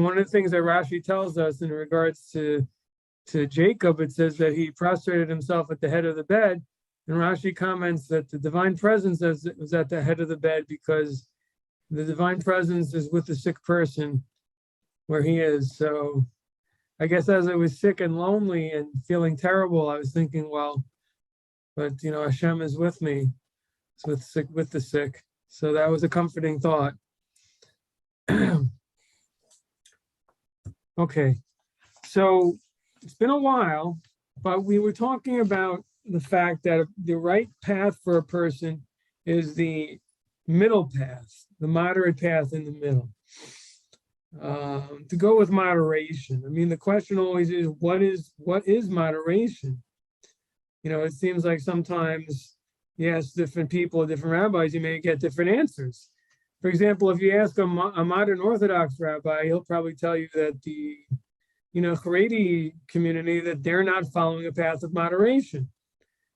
one of the things that Rashi tells us in regards to Jacob, it says that he prostrated himself at the head of the bed. And Rashi comments that the divine presence was at the head of the bed because the divine presence is with the sick person where he is. So I guess as I was sick and lonely and feeling terrible, I was thinking, well, but Hashem is with me. It's with the sick. So that was a comforting thought. Okay. So it's been a while, but we were talking about the fact that the right path for a person is the middle path, the moderate path in the middle. To go with moderation. I mean, the question always is, what is moderation? It seems like sometimes you ask different people, different rabbis, you may get different answers. For example, if you ask a modern Orthodox rabbi, he'll probably tell you that the Haredi community, that they're not following a path of moderation.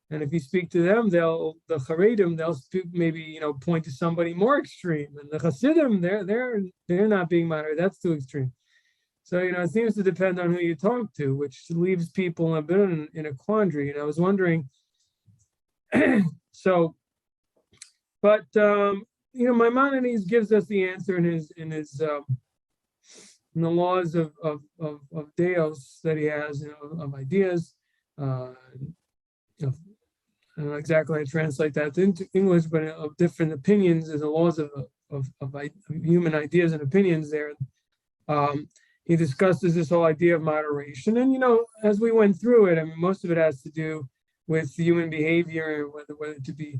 And if you speak to them, the Haredim, they'll maybe point to somebody more extreme. And the Hasidim, they're not being moderate. That's too extreme. So it seems to depend on who you talk to, which leaves people a bit in a quandary. And I was wondering, but Maimonides gives us the answer in his in the laws of Deos that he has, of ideas. I don't know exactly how to translate that into English, but of different opinions, and the laws of human ideas and opinions there. He discusses this whole idea of moderation. And, as we went through it, I mean, most of it has to do with human behavior, whether to be,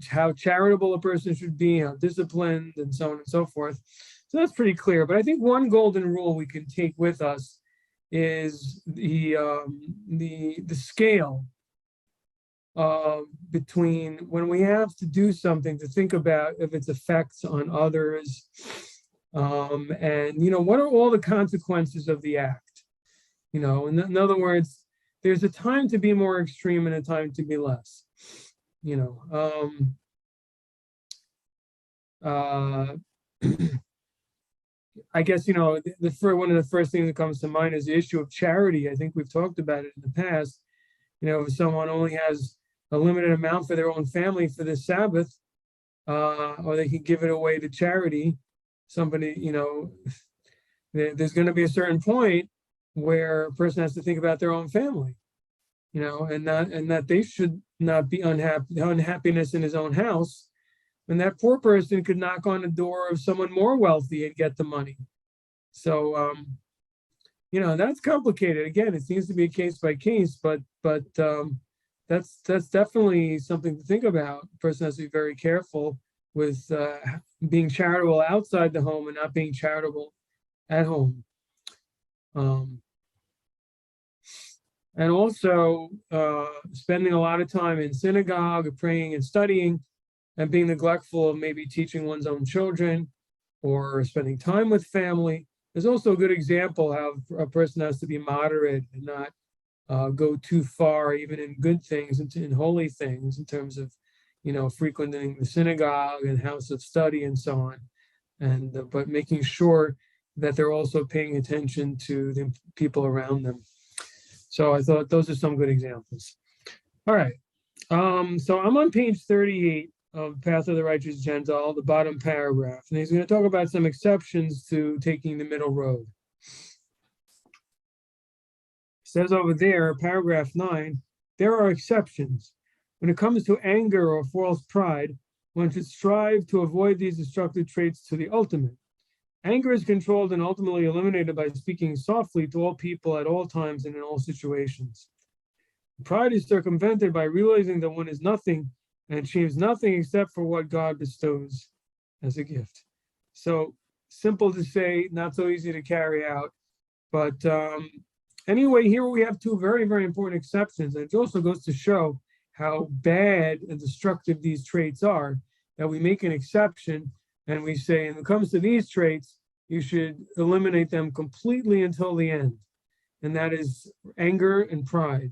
how charitable a person should be, how disciplined, and so on and so forth. So that's pretty clear. But I think one golden rule we can take with us is the scale between when we have to do something, to think about if its effects on others, and what are all the consequences of the act. In other words, there's a time to be more extreme and a time to be less. I guess one of the first things that comes to mind is the issue of charity. I think we've talked about it in the past. If someone only has a limited amount for their own family for this Sabbath, or they can give it away to charity. Somebody, there's going to be a certain point where a person has to think about their own family, and that they should not be unhappiness in his own house, and that poor person could knock on the door of someone more wealthy and get the money. So, that's complicated. Again, it seems to be a case by case, but that's definitely something to think about. A person has to be very careful with being charitable outside the home and not being charitable at home. And also spending a lot of time in synagogue, praying and studying, and being neglectful of maybe teaching one's own children or spending time with family. There's also a good example how a person has to be moderate and not go too far, even in good things and in holy things, in terms of, frequenting the synagogue and house of study and so on, and but making sure that they're also paying attention to the people around them. So I thought those are some good examples. All right. So I'm on page 38 of Path of the Righteous Gentile, the bottom paragraph, and he's going to talk about some exceptions to taking the middle road. Says over there, paragraph 9, there are exceptions. When it comes to anger or false pride, one should strive to avoid these destructive traits to the ultimate. Anger is controlled and ultimately eliminated by speaking softly to all people at all times and in all situations. Pride is circumvented by realizing that one is nothing and achieves nothing except for what God bestows as a gift. So simple to say, not so easy to carry out. But anyway, here we have two very, very important exceptions. And it also goes to show how bad and destructive these traits are, that we make an exception and we say, when it comes to these traits, you should eliminate them completely until the end. And that is anger and pride.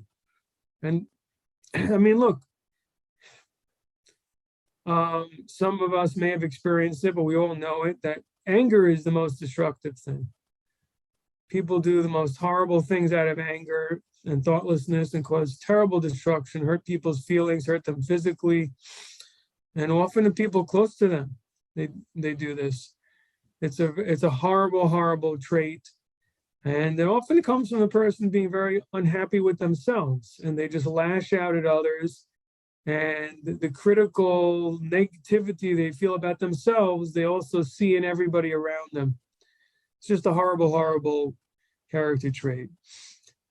And I mean, look, some of us may have experienced it, but we all know it, that anger is the most destructive thing. People do the most horrible things out of anger and thoughtlessness and cause terrible destruction, hurt people's feelings, hurt them physically, and often the people close to them, they do this. It's a horrible, horrible trait. And it often comes from a person being very unhappy with themselves, and they just lash out at others. And the critical negativity they feel about themselves, they also see in everybody around them. It's just a horrible, horrible character trait.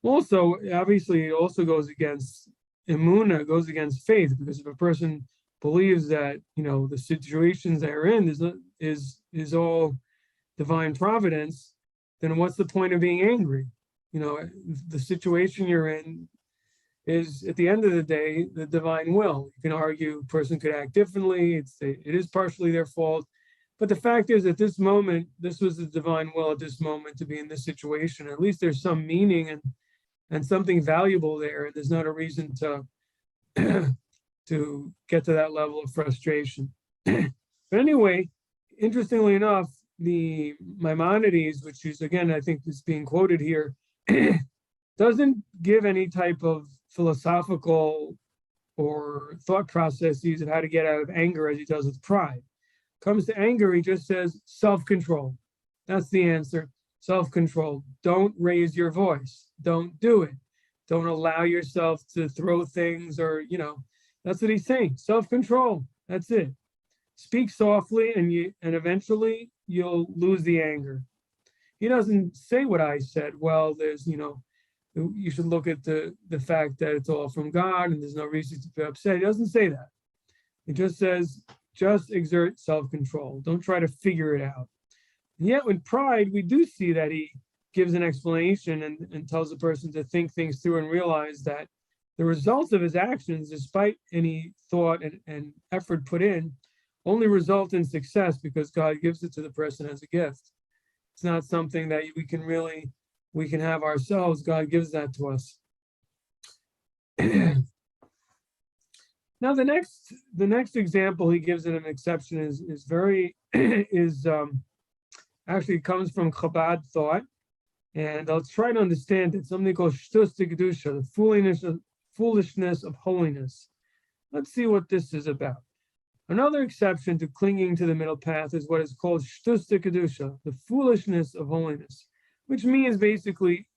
Also, obviously, it also goes against emunah, goes against faith, because if a person believes that, the situations they're in is all divine providence, then what's the point of being angry? The situation you're in is, at the end of the day, the divine will. You can argue a person could act differently. It is partially their fault. But the fact is, at this moment, this was the divine will at this moment to be in this situation. At least there's some meaning and something valuable there. And there's not a reason to to get to that level of frustration. But anyway, interestingly enough, the Maimonides, which is, again, I think is being quoted here, doesn't give any type of philosophical or thought processes of how to get out of anger as he does with pride. Comes to anger, he just says self-control. That's the answer. Self-control. Don't raise your voice. Don't do it. Don't allow yourself to throw things, or, that's what he's saying. Self-control. That's it. Speak softly, and eventually you'll lose the anger. He doesn't say what I said. Well, there's, you should look at the fact that it's all from God and there's no reason to be upset. He doesn't say that. He just says, just exert self-control. Don't try to figure it out. And yet with pride, we do see that he gives an explanation and tells the person to think things through and realize that the results of his actions, despite any thought and effort put in, only result in success because God gives it to the person as a gift. It's not something that we can have ourselves. God gives that to us. Now, the next example he gives in an exception is actually comes from Chabad thought, and I'll try to understand it. Something called shtus kedusha, the foolishness of holiness. Let's see what this is about. Another exception to clinging to the middle path is what is called shtus kedusha, the foolishness of holiness, which means basically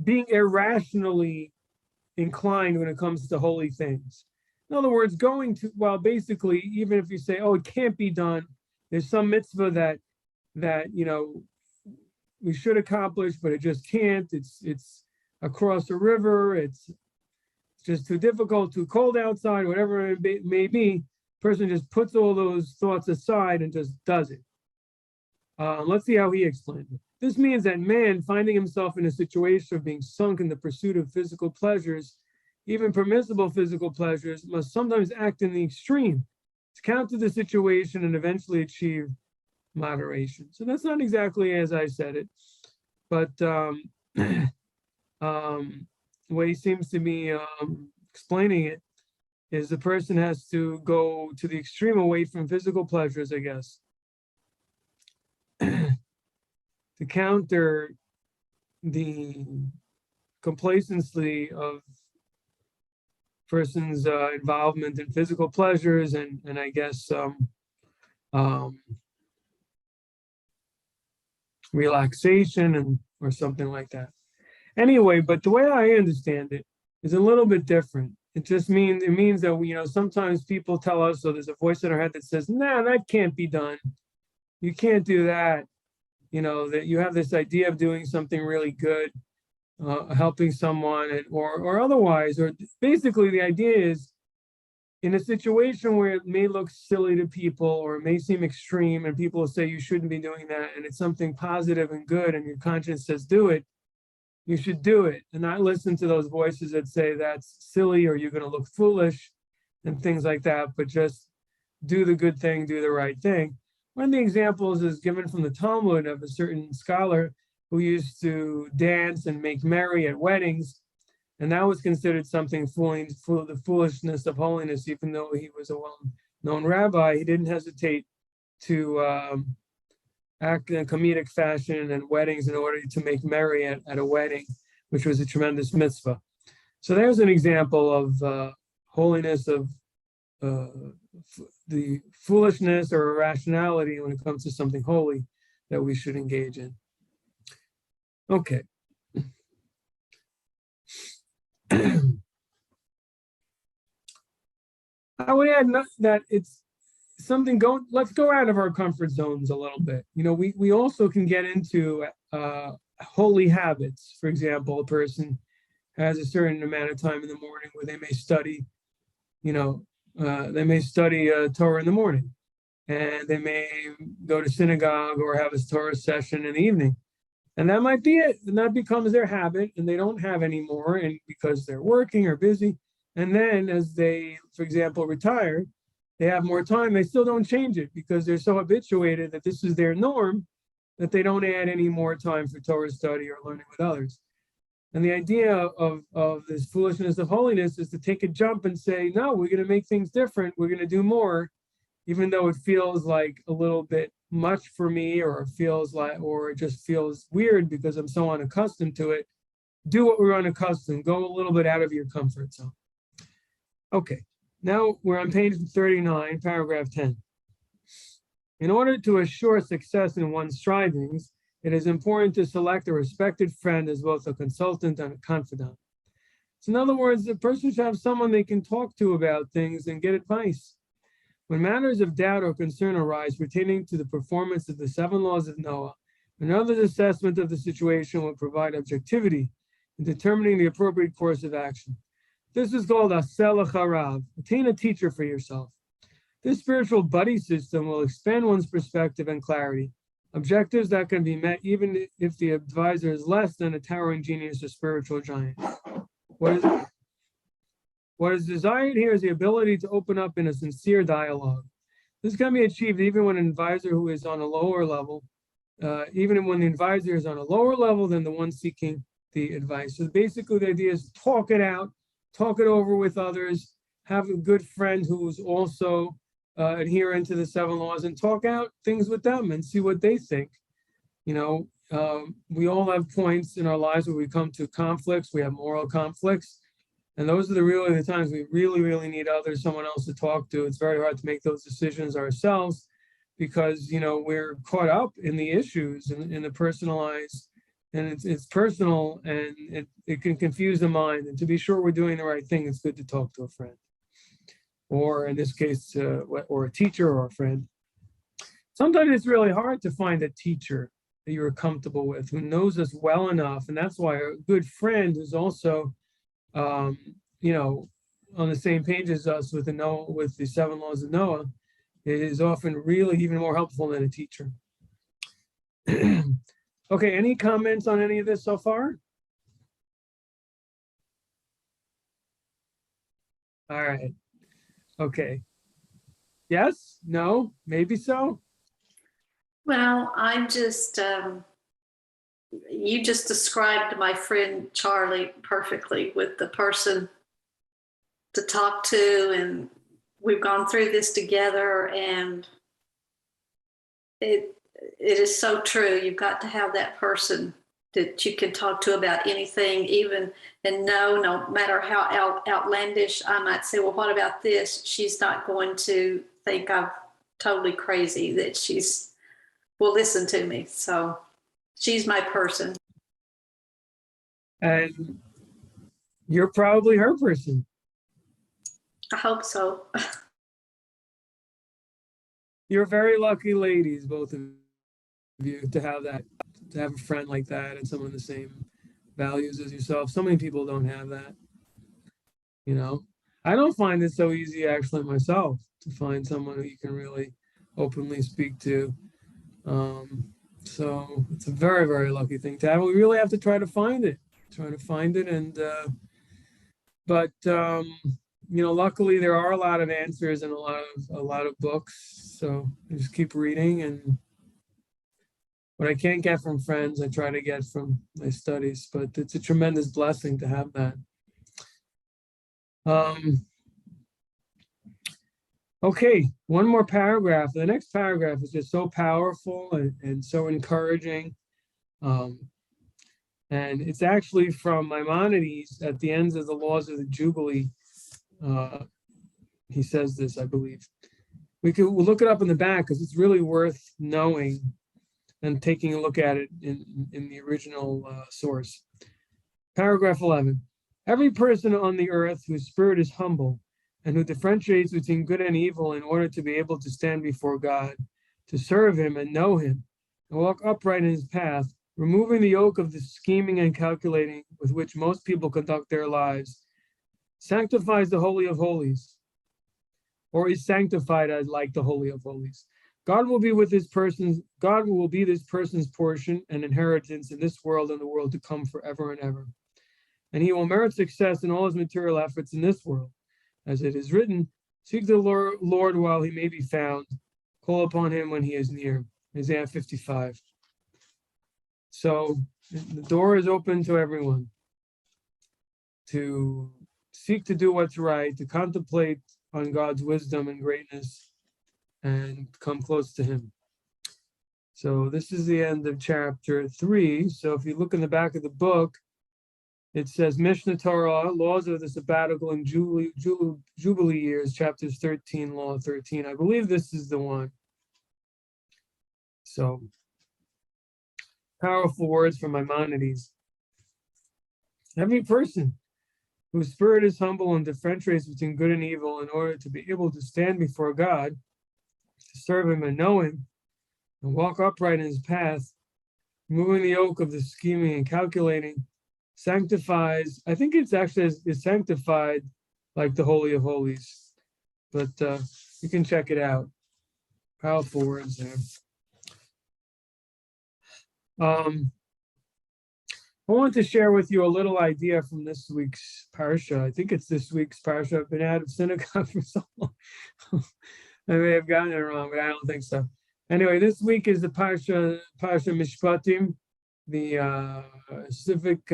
being irrationally inclined when it comes to holy things. In other words, basically, even if you say, oh, it can't be done, there's some mitzvah that we should accomplish, but it just can't. It's across a river, it's just too difficult, too cold outside, whatever it may be, person just puts all those thoughts aside and just does it. Let's see how he explains it. This means that man, finding himself in a situation of being sunk in the pursuit of physical pleasures, even permissible physical pleasures, must sometimes act in the extreme to counter the situation and eventually achieve moderation. So that's not exactly as I said it, but the way he seems to be explaining it is the person has to go to the extreme away from physical pleasures, I guess, to counter the complacency of person's involvement in physical pleasures and I guess relaxation or something like that. Anyway, but the way I understand it is a little bit different. It means that sometimes people tell us, so there's a voice in our head that says, nah, that can't be done. You can't do that. That you have this idea of doing something really good, helping someone or otherwise, or basically the idea is in a situation where it may look silly to people or it may seem extreme and people will say you shouldn't be doing that and it's something positive and good and your conscience says do it, you should do it and not listen to those voices that say that's silly or you're going to look foolish and things like that, but just do the good thing, do the right thing. One of the examples is given from the Talmud of a certain scholar who used to dance and make merry at weddings. And that was considered something the foolishness of holiness, even though he was a well-known rabbi. He didn't hesitate to act in a comedic fashion and weddings in order to make merry at a wedding, which was a tremendous mitzvah. So there's an example of holiness, of the foolishness or irrationality when it comes to something holy that we should engage in. Okay. I would add that it's something let's go out of our comfort zones a little bit. We also can get into holy habits. For example, a person has a certain amount of time in the morning where they may study, Torah in the morning, and they may go to synagogue or have a Torah session in the evening. And that might be it. And that becomes their habit, and they don't have any more, and because they're working or busy. And then as they, for example, retire, they have more time, they still don't change it because they're so habituated that this is their norm that they don't add any more time for Torah study or learning with others. And the idea of this foolishness of holiness is to take a jump and say, no, we're going to make things different. We're going to do more, even though it feels like a little bit much for me, or it just feels weird because I'm so unaccustomed to it. Do what we're unaccustomed. Go a little bit out of your comfort zone. Okay, now we're on page 39, paragraph 10. In order to assure success in one's strivings, it is important to select a respected friend as both a consultant and a confidant. So in other words, the person should have someone they can talk to about things and get advice. When matters of doubt or concern arise pertaining to the performance of the 7 laws of Noah, another's assessment of the situation will provide objectivity in determining the appropriate course of action. This is called asel harav. Attain a teacher for yourself. This spiritual buddy system will expand one's perspective and clarity, objectives that can be met even if the advisor is less than a towering genius or spiritual giant. What is desired here is the ability to open up in a sincere dialogue. This can be achieved even when an advisor who is on a lower level, even when the advisor is on a lower level than the one seeking the advice. So basically the idea is talk it out, talk it over with others, have a good friend who's also adherent to the 7 laws, and talk out things with them and see what they think. We all have points in our lives where we come to conflicts, we have moral conflicts. And those are the times we really need someone else to talk to. It's very hard to make those decisions ourselves because, we're caught up in the issues and in the personalized, and it's personal, and it can confuse the mind. And to be sure we're doing the right thing, it's good to talk to a friend, or in this case, or a teacher or a friend. Sometimes it's really hard to find a teacher that you're comfortable with, who knows us well enough. And that's why a good friend who's also on the same page as us with the 7 laws of Noah is often really even more helpful than a teacher. Okay, any comments on any of this so far? All right. Okay. Yes? No? Maybe so? Well, I'm just, you just described my friend Charlie perfectly, with the person to talk to, and we've gone through this together, and it is so true. You've got to have that person that you can talk to about anything, even, and no matter how outlandish I might say, well, what about this? She's not going to think I'm totally crazy, that will listen to me. So she's my person. And you're probably her person. I hope so. You're very lucky ladies, both of you, to have a friend like that and someone the same values as yourself. So many people don't have that. I don't find it so easy actually myself to find someone who you can really openly speak to. So it's a very, very lucky thing to have. We really have to try to find it. And luckily there are a lot of answers and a lot of books. So I just keep reading, and what I can't get from friends, I try to get from my studies. But it's a tremendous blessing to have that. Okay, one more paragraph. The next paragraph is just so powerful and so encouraging. And it's actually from Maimonides at the ends of the Laws of the Jubilee. He says this, I believe. We'll look it up in the back because it's really worth knowing and taking a look at it in the original source. Paragraph 11. Every person on the earth whose spirit is humble and who differentiates between good and evil in order to be able to stand before God, to serve him and know him, and walk upright in his path, removing the yoke of the scheming and calculating with which most people conduct their lives, sanctifies the Holy of Holies, or is sanctified as like the Holy of Holies. God will be this person's portion and inheritance in this world and the world to come forever and ever. And he will merit success in all his material efforts in this world. As it is written, seek the Lord while he may be found, call upon him when he is near. Isaiah 55. So the door is open to everyone to seek to do what's right, to contemplate on God's wisdom and greatness, and come close to him. So this is the end of chapter 3. So if you look in the back of the book, it says Mishnah Torah, laws of the sabbatical and Jubilee years, chapters 13, law 13. I believe this is the one. So powerful words from Maimonides. Every person whose spirit is humble and differentiates between good and evil in order to be able to stand before God, to serve him and know him, and walk upright in his path, removing the yoke of the scheming and calculating, sanctifies. I think it's actually is sanctified like the Holy of Holies, but you can check it out. Powerful words there. I want to share with you a little idea from this week's parsha. I think it's this week's parsha. I've been out of synagogue for so long. I may have gotten it wrong, but I don't think so. Anyway, this week is the parsha Mishpatim, the civic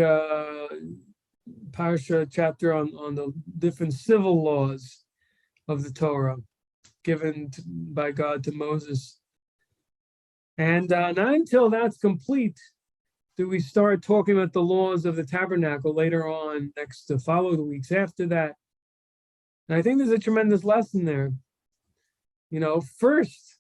parsha chapter on the different civil laws of the Torah given by God to Moses. And not until that's complete do we start talking about the laws of the tabernacle later on, next to follow the weeks after that. And I think there's a tremendous lesson there. You know, first,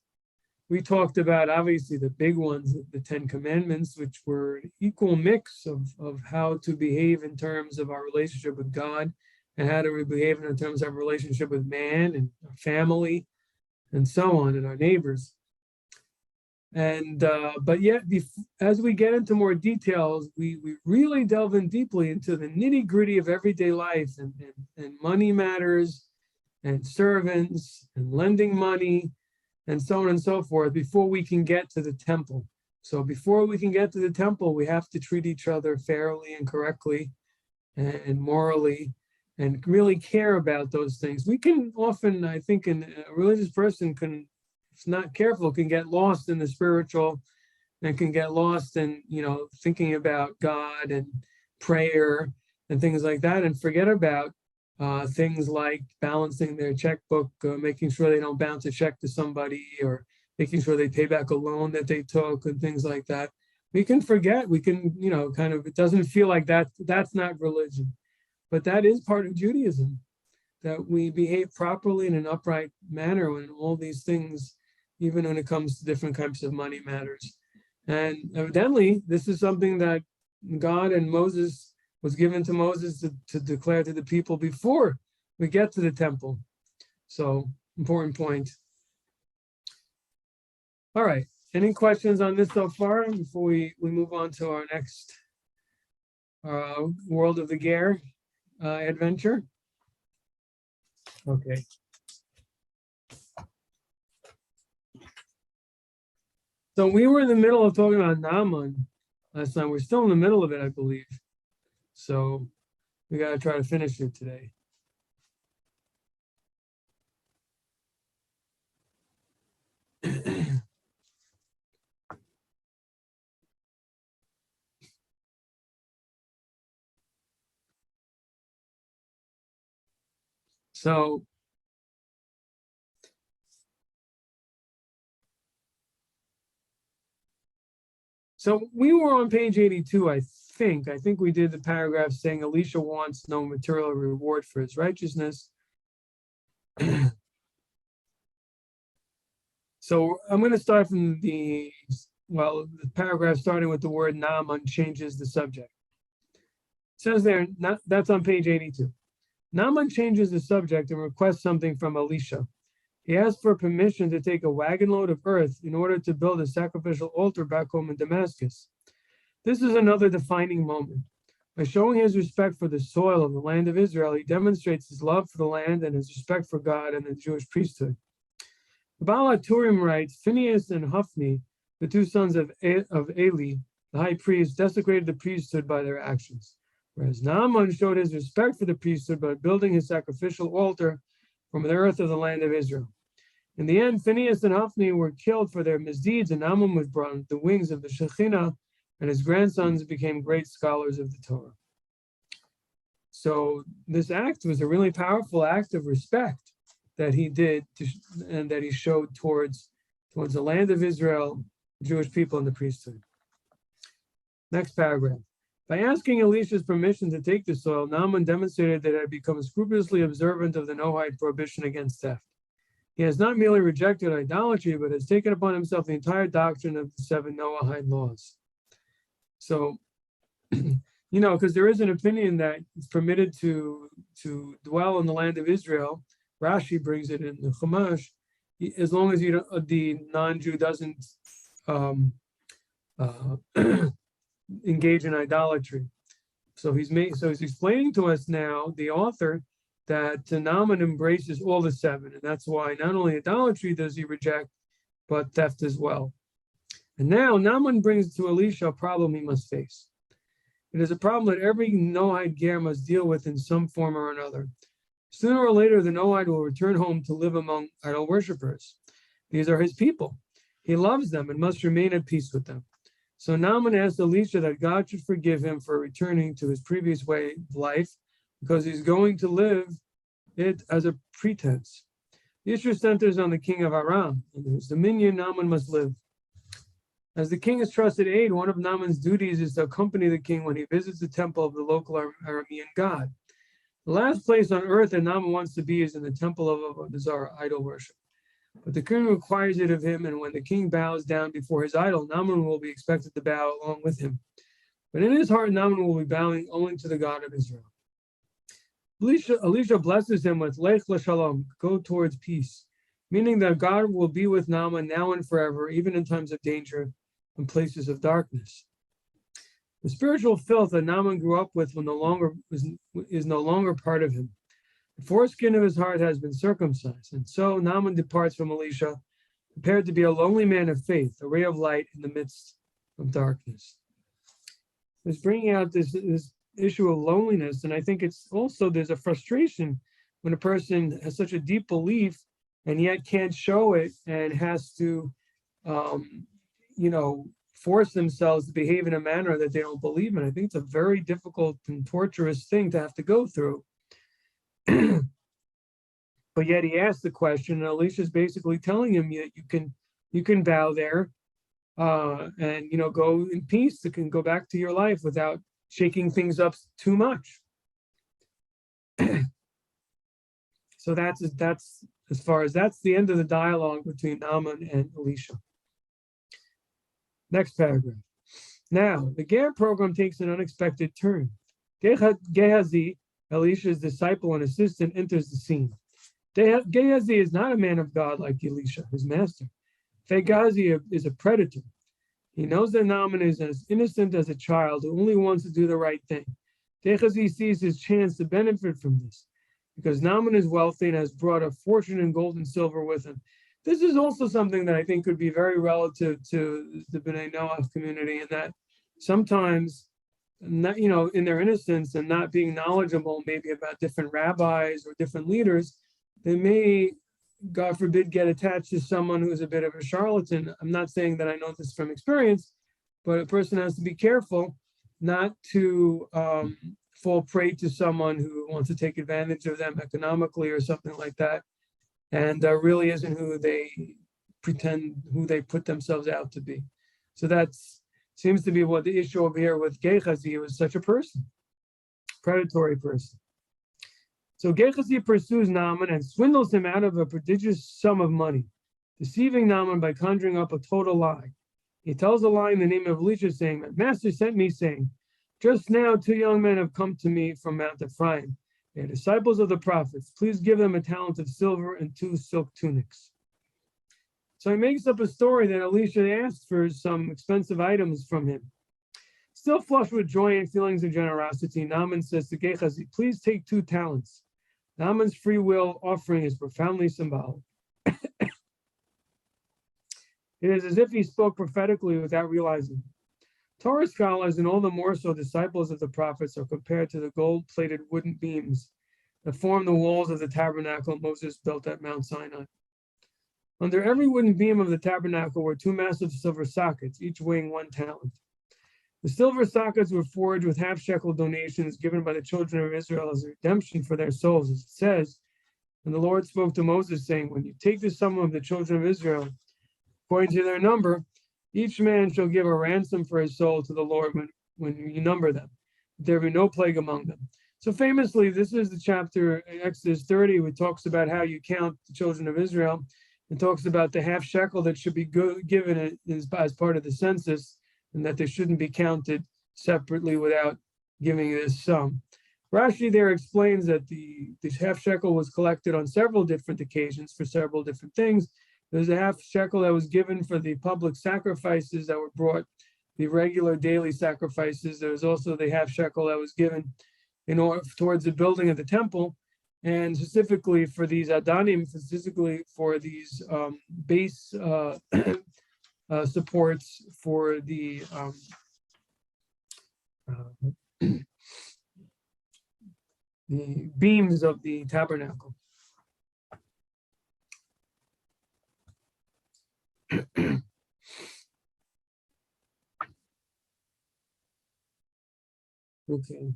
we talked about obviously the big ones, the 10 Commandments, which were an equal mix of how to behave in terms of our relationship with God and how to behave in terms of our relationship with man and our family and so on, and our neighbors. And but yet, as we get into more details, we really delve in deeply into the nitty-gritty of everyday life and money matters and servants and lending money and so on and so forth before we can get to the temple. So before we can get to the temple, we have to treat each other fairly and correctly and morally and really care about those things. We can often, I think, a religious person can, if not careful, can get lost in the spiritual and can get lost in, thinking about God and prayer and things like that and forget about things like balancing their checkbook, making sure they don't bounce a check to somebody or making sure they pay back a loan that they took and things like that. We can forget, we can, kind of, it doesn't feel like that's not religion, but that is part of Judaism, that we behave properly in an upright manner when all these things, even when it comes to different types of money matters. And evidently, this is something that God and Moses was given to Moses to declare to the people before we get to the temple. So, important point. All right. Any questions on this so far before we move on to our next World of the Ger adventure? Okay. So we were in the middle of talking about Naaman last time. We're still in the middle of it, I believe. So we got to try to finish it today. So we were on page 82, I think. I think we did the paragraph saying Elisha wants no material reward for his righteousness. So I'm going to start from the paragraph starting with the word Naaman changes the subject. It says there, that's on page 82. Naaman changes the subject and requests something from Elisha. He asks for permission to take a wagon load of earth in order to build a sacrificial altar back home in Damascus. This is another defining moment. By showing his respect for the soil of the land of Israel, he demonstrates his love for the land and his respect for God and the Jewish priesthood. The Baal HaTurim writes, Phinehas and Hophni, the two sons of Eli, the high priest, desecrated the priesthood by their actions, whereas Naaman showed his respect for the priesthood by building his sacrificial altar from the earth of the land of Israel. In the end, Phinehas and Hophni were killed for their misdeeds, and Naaman was brought into the wings of the Shekhinah, and his grandsons became great scholars of the Torah. So this act was a really powerful act of respect that he did and that he showed towards the land of Israel, the Jewish people, and the priesthood. Next paragraph. By asking Elisha's permission to take the soil, Naaman demonstrated that he had become scrupulously observant of the Noahide prohibition against theft. He has not merely rejected idolatry, but has taken upon himself the entire doctrine of the 7 Noahide laws. So, because there is an opinion that it's permitted to dwell in the land of Israel. Rashi brings it in the Chumash, as long as the non-Jew doesn't engage in idolatry. So he's explaining to us now, the author, that Naaman embraces all the 7, and that's why not only idolatry does he reject, but theft as well. And now Naaman brings to Elisha a problem he must face. It is a problem that every Noahide ger must deal with in some form or another. Sooner or later, the Noahide will return home to live among idol worshippers. These are his people. He loves them and must remain at peace with them. So Naaman asks Elisha that God should forgive him for returning to his previous way of life, because he's going to live it as a pretense. The issue centers on the king of Aram, in whose dominion Naaman must live. As the king is trusted aide, one of Naaman's duties is to accompany the king when he visits the temple of the local Aramean god. The last place on earth that Naaman wants to be is in the temple of Avodah idol worship. But the king requires it of him, and when the king bows down before his idol, Naaman will be expected to bow along with him. But in his heart, Naaman will be bowing only to the God of Israel. Elisha blesses him with Lech LaShalom, go towards peace, meaning that God will be with Naaman now and forever, even in times of danger and places of darkness. The spiritual filth that Naaman grew up with is no longer part of him. The foreskin of his heart has been circumcised, and so Naaman departs from Elisha, prepared to be a lonely man of faith, a ray of light in the midst of darkness. It's bringing out this issue of loneliness, and I think it's also, there's a frustration when a person has such a deep belief and yet can't show it and has to force themselves to behave in a manner that they don't believe in. I think it's a very difficult and torturous thing to have to go through. But yet he asked the question, and Elisha's basically telling him that you can bow there and go in peace. You can go back to your life without shaking things up too much. So that's as far as that's the end of the dialogue between Naaman and Elisha. Next paragraph. Now, the Ger program takes an unexpected turn. Gehazi, Elisha's disciple and assistant, enters the scene. Gehazi is not a man of God like Elisha, his master. Gehazi is a predator. He knows that Naaman is as innocent as a child who only wants to do the right thing. Gehazi sees his chance to benefit from this, because Naaman is wealthy and has brought a fortune in gold and silver with him. This is also something that I think could be very relative to the B'nai Noach community, in that sometimes, in their innocence and not being knowledgeable maybe about different rabbis or different leaders, they may, God forbid, get attached to someone who's a bit of a charlatan. I'm not saying that I know this from experience, but a person has to be careful not to fall prey to someone who wants to take advantage of them economically or something like that, and really isn't who they put themselves out to be. So that's seems to be what the issue over here with Gehazi was, such a person, predatory person. So Gehazi pursues Naaman and swindles him out of a prodigious sum of money, deceiving Naaman by conjuring up a total lie. He tells a lie in the name of Elisha, saying, "My master sent me, saying, just now 2 young men have come to me from Mount Ephraim. They are disciples of the prophets. Please give them a talent of silver and 2 silk tunics." So he makes up a story that Elisha asked for some expensive items from him. Still flushed with joy and feelings of generosity, Naaman says to Gehazi, "Please take 2 talents." Naaman's free will offering is profoundly symbolic. It is as if he spoke prophetically without realizing. Torah scholars, and all the more so disciples of the prophets, are compared to the gold-plated wooden beams that form the walls of the tabernacle Moses built at Mount Sinai. Under every wooden beam of the tabernacle were 2 massive silver sockets, each weighing 1 talent. The silver sockets were forged with half-shekel donations given by the children of Israel as a redemption for their souls, as it says. And the Lord spoke to Moses, saying, "When you take the sum of the children of Israel, according to their number, each man shall give a ransom for his soul to the Lord when you number them. There be no plague among them." So famously, this is the chapter in Exodus 30, which talks about how you count the children of Israel, and talks about the half shekel that should be given as part of the census, and that they shouldn't be counted separately without giving this sum. Rashi there explains that the half shekel was collected on several different occasions for several different things. There's a half shekel that was given for the public sacrifices that were brought, the regular daily sacrifices. There was also the half shekel that was given in order towards the building of the temple, and specifically for these adanim, specifically for these base supports for the beams of the tabernacle. Okay.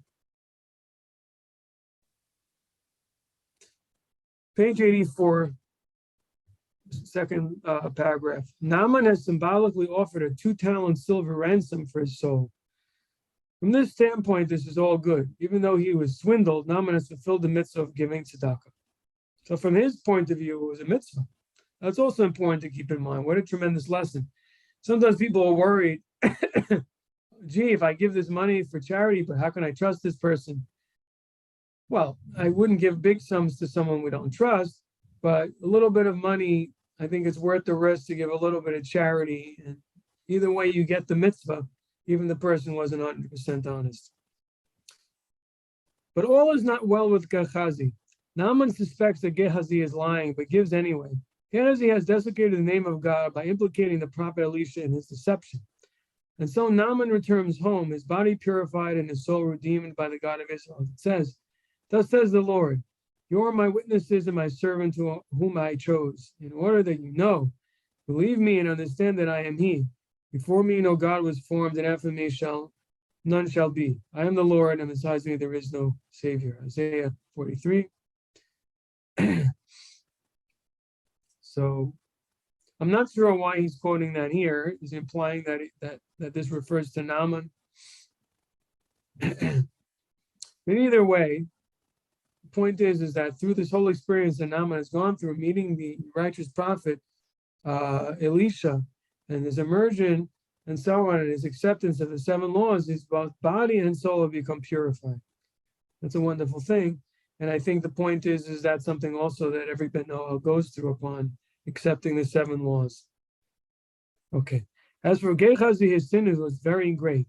Page 84, second paragraph. Naaman has symbolically offered a 2-talent silver ransom for his soul. From this standpoint, this is all good. Even though he was swindled, Naaman has fulfilled the mitzvah of giving tzedakah. So from his point of view, it was a mitzvah. That's also important to keep in mind. What a tremendous lesson. Sometimes people are worried, gee, if I give this money for charity, but how can I trust this person? Well, I wouldn't give big sums to someone we don't trust, but a little bit of money, I think it's worth the risk to give a little bit of charity. And either way, you get the mitzvah, even the person wasn't 100% honest. But all is not well with Gehazi. Naaman suspects that Gehazi is lying, but gives anyway. Gehazi has desecrated the name of God by implicating the prophet Elisha in his deception. And so Naaman returns home, his body purified and his soul redeemed by the God of Israel. It says, "Thus says the Lord, you are my witnesses and my servant whom I chose, in order that you know, believe me and understand that I am he. Before me no God was formed, and after me none shall be. I am the Lord, and besides me there is no Savior." Isaiah 43. So I'm not sure why he's quoting that here. He's implying that this refers to Naaman. But either way, the point is that through this whole experience that Naaman has gone through, meeting the righteous prophet Elisha, and his immersion and so on, and his acceptance of the 7 laws, his both body and soul have become purified. That's a wonderful thing. And I think the point is that something also that every Ben Noah goes through upon accepting the 7 laws. Okay. As for Gehazi, his sin was very great.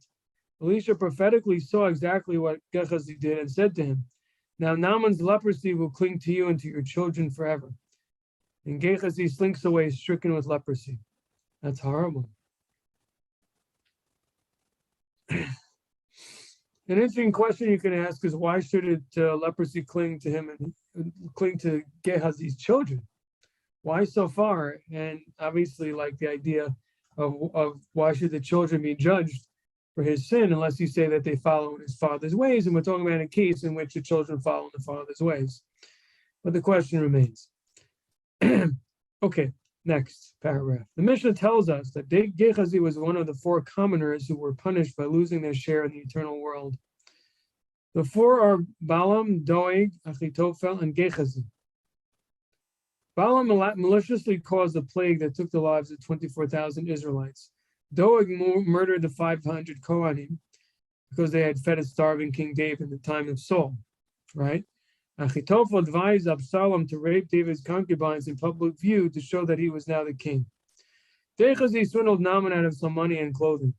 Elisha prophetically saw exactly what Gehazi did and said to him, "Now Naaman's leprosy will cling to you and to your children forever." And Gehazi slinks away stricken with leprosy. That's horrible. An interesting question you can ask is, why should leprosy cling to him and cling to Gehazi's children? Why so far? And obviously, like the idea of why should the children be judged? for his sin, unless you say that they follow in his father's ways. And we're talking about a case in which the children follow in the father's ways. But the question remains. Okay, next paragraph. The Mishnah tells us that Gehazi was one of the 4 commoners who were punished by losing their share in the eternal world. The 4 are Balaam, Doeg, Achitophel, and Gehazi. Balaam maliciously caused a plague that took the lives of 24,000 Israelites. Doeg murdered the 500 Kohanim because they had fed a starving King David in the time of Saul, right? Achitophel advised Absalom to rape David's concubines in public view to show that he was now the king. Gehazi swindled Naaman out of some money and clothing,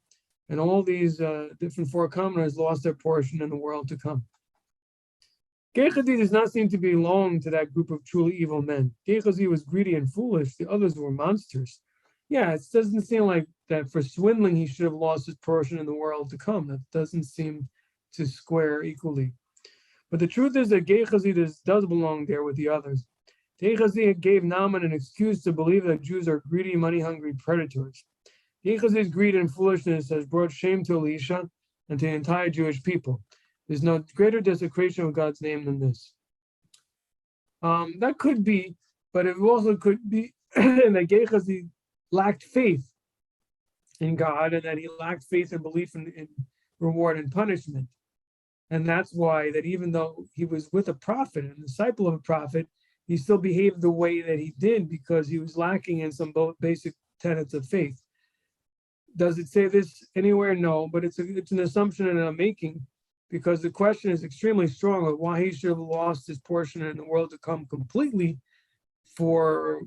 and all these different 4 commoners lost their portion in the world to come. Gehazi does not seem to belong to that group of truly evil men. Gehazi was greedy and foolish. The others were monsters. Yeah, it doesn't seem like that for swindling he should have lost his portion in the world to come. That doesn't seem to square equally. But the truth is that Gehazi does belong there with the others. Gehazi gave Naaman an excuse to believe that Jews are greedy, money-hungry predators. Gehazi's greed and foolishness has brought shame to Elisha and to the entire Jewish people. There's no greater desecration of God's name than this. That could be, but it also could be that Gehazi lacked faith in God, and that he lacked faith and belief in reward and punishment. And that's why that even though he was with a prophet and a disciple of a prophet, he still behaved the way that he did because he was lacking in some basic tenets of faith. Does it say this anywhere? No, but it's an assumption that I'm making, because the question is extremely strong of why he should have lost his portion in the world to come completely for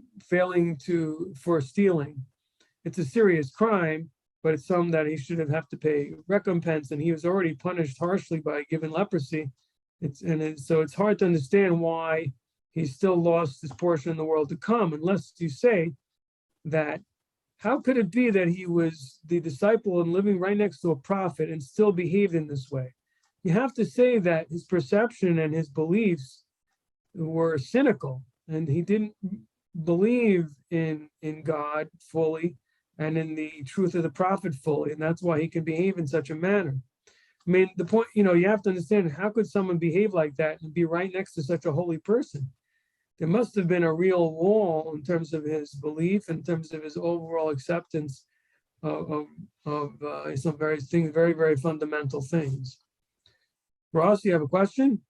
stealing. It's a serious crime, but it's something that he should have to pay recompense, and he was already punished harshly by given leprosy. So it's hard to understand why he still lost his portion in the world to come, unless you say that how could it be that he was the disciple and living right next to a prophet and still behaved in this way? You have to say that his perception and his beliefs were cynical, and he didn't believe in God fully and in the truth of the prophet fully, and that's why he can behave in such a manner. I mean, the point, you have to understand, how could someone behave like that and be right next to such a holy person? There must have been a real wall in terms of his belief, in terms of his overall acceptance of some very, very fundamental things. Ross, you have a question?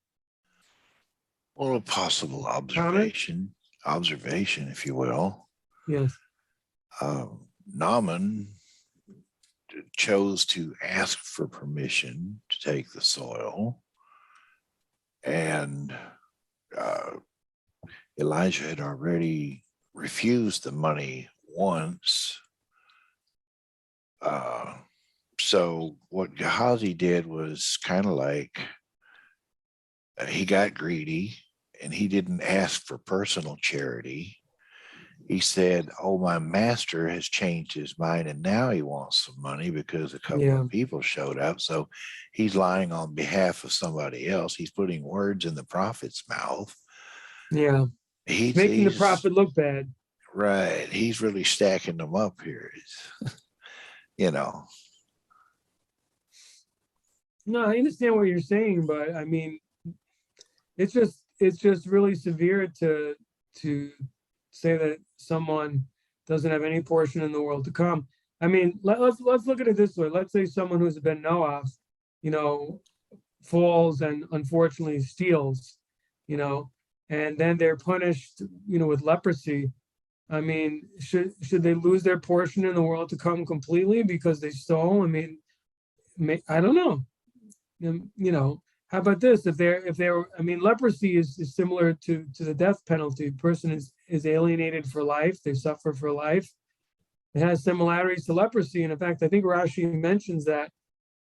Well, a possible observation, if you will. Yes. Naaman chose to ask for permission to take the soil, and Elijah had already refused the money once. So what Gehazi did was kind of like he got greedy, and he didn't ask for personal charity. He said, "Oh, my master has changed his mind, and now he wants some money because a couple of people showed up." So he's lying on behalf of somebody else. He's putting words in the prophet's mouth. Yeah. He's making the prophet look bad. Right. He's really stacking them up here. No, I understand what you're saying, but I mean, it's just really severe to say that someone doesn't have any portion in the world to come. I mean, let's look at it this way. Let's say someone who's been Noach, falls and unfortunately steals, and then they're punished, with leprosy. I mean, should they lose their portion in the world to come completely because they stole? I mean, I don't know. How about this? If they're, I mean, leprosy is similar to the death penalty. The person is alienated for life. They suffer for life. It has similarities to leprosy. And in fact, I think Rashi mentions that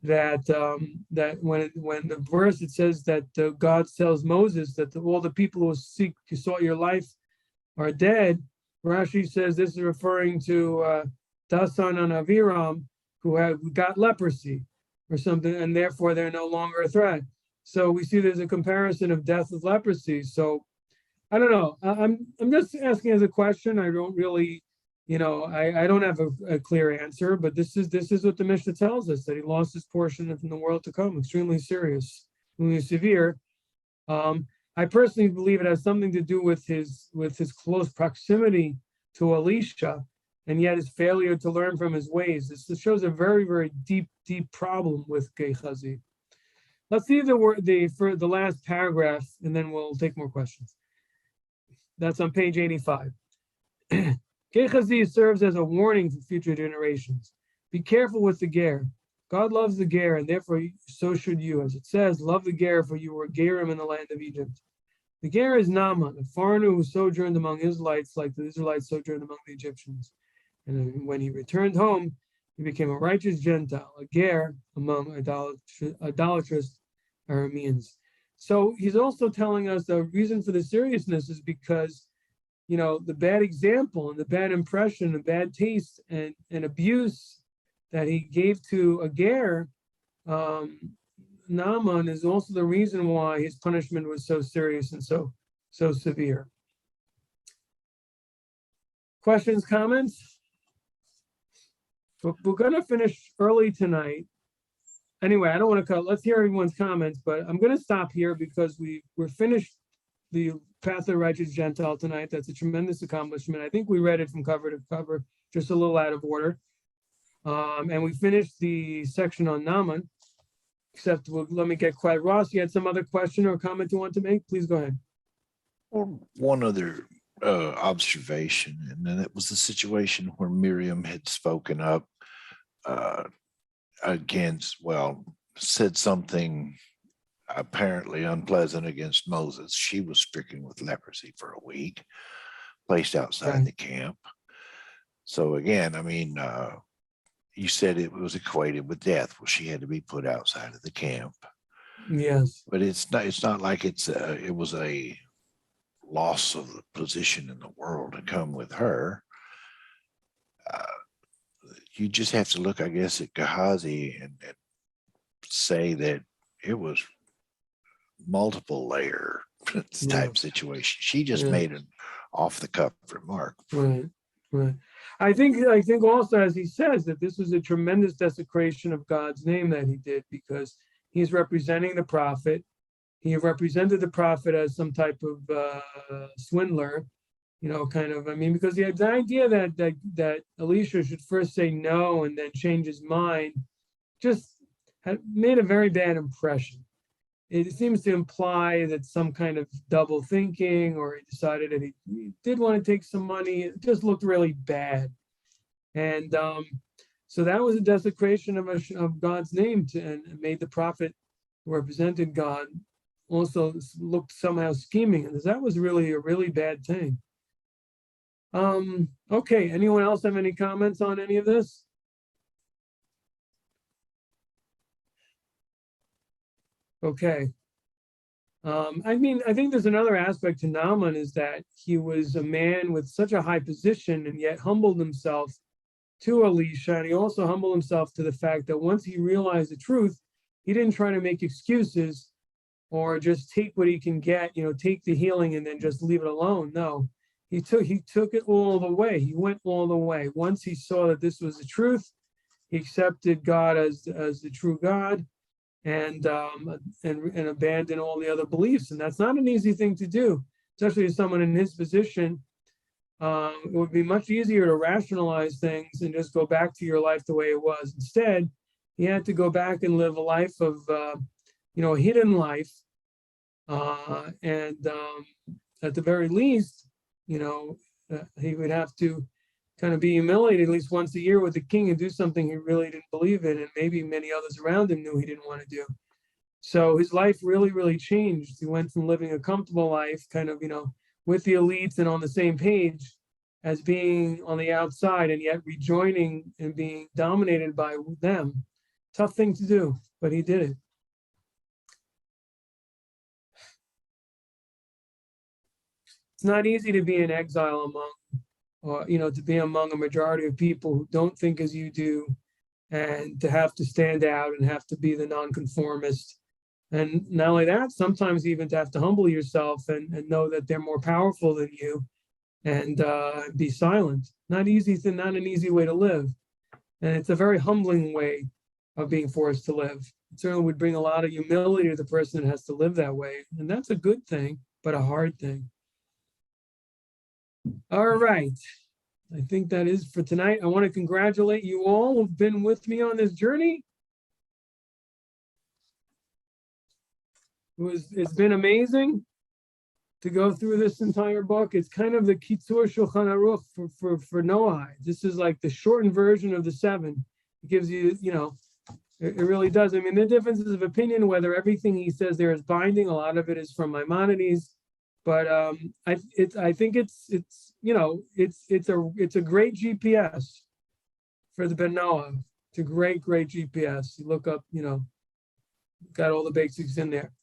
when the verse, it says that God tells Moses that all the people who sought your life are dead. Rashi says this is referring to Dasan and Aviram, who got leprosy or something, and therefore they're no longer a threat. So we see there's a comparison of death with leprosy. So I don't know. I'm just asking as a question. I don't really I don't have a clear answer, but this is what the Mishnah tells us, that he lost his portion in the world to come. Extremely serious, extremely severe. I personally believe it has something to do with his close proximity to Elisha, and yet his failure to learn from his ways. This shows a very, very deep problem with Gehazi. Let's see for the last paragraph, and then we'll take more questions. That's on page 85. Gehazi serves as a warning for future generations. Be careful with the ger. God loves the ger, and therefore so should you. As it says, love the ger, for you were gerim in the land of Egypt. The ger is Naaman, a foreigner who sojourned among Israelites like the Israelites sojourned among the Egyptians. And when he returned home, he became a righteous Gentile, a ger among idolatrous Arameans. So he's also telling us the reason for the seriousness is because, the bad example and the bad impression, the bad taste and abuse that he gave to a ger, Naaman, is also the reason why his punishment was so serious and so severe. Questions, comments? We're going to finish early tonight. Anyway, I don't want to cut. Let's hear everyone's comments, but I'm going to stop here because we're finished the Path of the Righteous Gentile tonight. That's a tremendous accomplishment. I think we read it from cover to cover, just a little out of order. And we finished the section on Naaman, except let me get quiet. Ross, you had some other question or comment you want to make? Please go ahead. Well, one other observation, and then it was the situation where Miriam had spoken up said something apparently unpleasant against Moses. She was stricken with leprosy for a week, placed outside the camp. So again, you said it was equated with death. Well, she had to be put outside of the camp. Yes, but it's not like it was a loss of the position in the world to come with her. You just have to look, I guess, at Gehazi and say that it was multiple layer type situation. She just made an off the cuff remark. Right. I think also, as he says, that this was a tremendous desecration of God's name that he did, because he's representing the prophet. He represented the prophet as some type of swindler, because he had the idea that Elisha should first say no and then change his mind, just had made a very bad impression. It seems to imply that some kind of double thinking, or he decided that he did want to take some money. It just looked really bad. And so that was a desecration of God's name, and made the prophet who represented God also looked somehow scheming. And that was really a really bad thing. Okay, anyone else have any comments on any of this? Okay. I think there's another aspect to Naaman, is that he was a man with such a high position and yet humbled himself to Elisha. And he also humbled himself to the fact that once he realized the truth, he didn't try to make excuses or just take what he can get, take the healing and then just leave it alone. No, he took it all the way. He went all the way. Once he saw that this was the truth, he accepted God as the true God, and abandon all the other beliefs. And that's not an easy thing to do, especially as someone in his position. It would be much easier to rationalize things and just go back to your life the way it was. Instead, he had to go back and live a life of, a hidden life. And at the very least, he would have to kind of be humiliated at least once a year with the king and do something he really didn't believe in, and maybe many others around him knew he didn't want to do. So his life really, really changed. He went from living a comfortable life, kind of, with the elites and on the same page, as being on the outside and yet rejoining and being dominated by them. Tough thing to do, but he did it. It's not easy to be in exile to be among a majority of people who don't think as you do, and to have to stand out and have to be the nonconformist. And not only that, sometimes even to have to humble yourself and know that they're more powerful than you, and be silent. Not an easy way to live. And it's a very humbling way of being forced to live. It certainly would bring a lot of humility to the person that has to live that way. And that's a good thing, but a hard thing. All right. I think that is for tonight. I want to congratulate you all who've been with me on this journey. It's been amazing to go through this entire book. It's kind of the Kitzur Shulchan Aruch for Noah. This is like the shortened version of the 7. It gives you, it really does. I mean, the differences of opinion, whether everything he says there is binding, a lot of it is from Maimonides, but I think it's a great GPS for the Ben Noah. It's a great GPS. You look up, got all the basics in there.